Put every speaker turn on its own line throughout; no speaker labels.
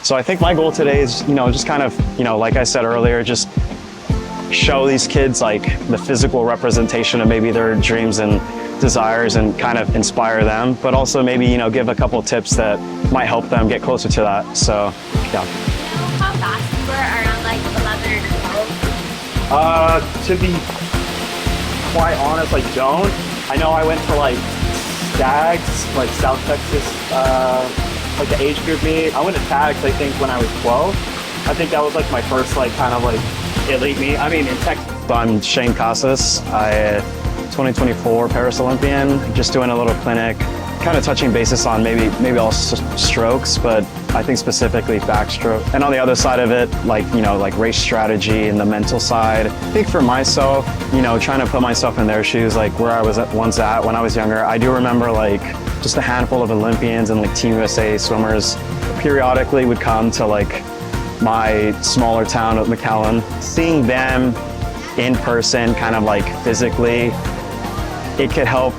So I think my goal today is, just kind of, like I said earlier, just show these kids like the physical representation of maybe their dreams and desires and kind of inspire them, but also maybe, give a couple tips that might help them get closer to that. So, yeah.
How fast you were around like 11 or 12?
To be quite honest, I don't. I know I went to like Stags, like South Texas, like the age group meet. I went to Tags, I think, when I was 12. I think that was like my first like kind of like elite meet. I mean, in Texas. So I'm Shaine Casas. I 2024 Paris Olympian. Just doing a little clinic, kind of touching basis on maybe all strokes, but I think specifically backstroke. And on the other side of it, like race strategy and the mental side. I think for myself, trying to put myself in their shoes, like where I was once at when I was younger. I do remember like just a handful of Olympians and like Team USA swimmers periodically would come to like my smaller town of McAllen. Seeing them in person, kind of like physically, it could help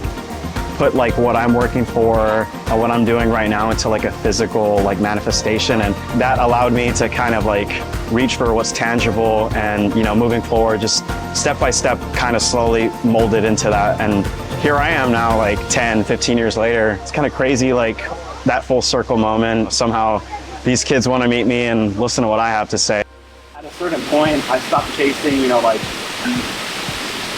put like what I'm working for or what I'm doing right now into like a physical like manifestation, and that allowed me to kind of like reach for what's tangible and moving forward, just step by step, kind of slowly molded into that. And here I am now, like 10-15 years later. It's kind of crazy, like that full circle moment. Somehow these kids want to meet me and listen to what I have to say. At a certain point, I stopped chasing, like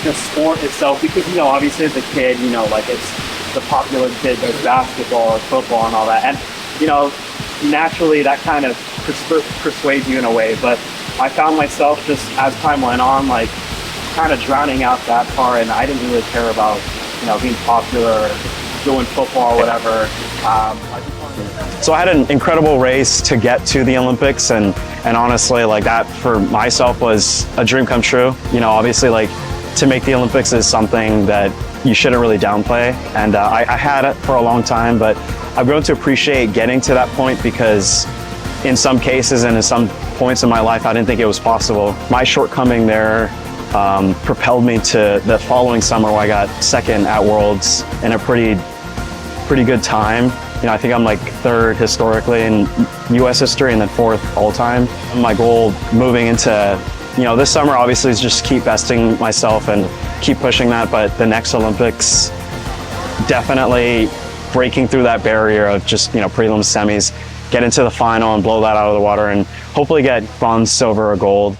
the sport itself, because, obviously as a kid, like it's the popular kid does basketball or football and all that. And, naturally that kind of persuades you in a way. But I found myself just as time went on, like kind of drowning out that part, and I didn't really care about, being popular, doing football or whatever. So I had an incredible race to get to the Olympics, and honestly, like that for myself was a dream come true. Obviously, like to make the Olympics is something that you shouldn't really downplay, and I had it for a long time, but I've grown to appreciate getting to that point, because in some cases and in some points in my life, I didn't think it was possible. My shortcoming there propelled me to the following summer, where I got second at Worlds in a pretty good time. I think I'm like third historically in U.S. history, and then fourth all time. My goal moving into, this summer obviously is just keep besting myself and keep pushing that, but the next Olympics, definitely breaking through that barrier of just, prelims, semis, get into the final and blow that out of the water, and hopefully get bronze, silver, or gold.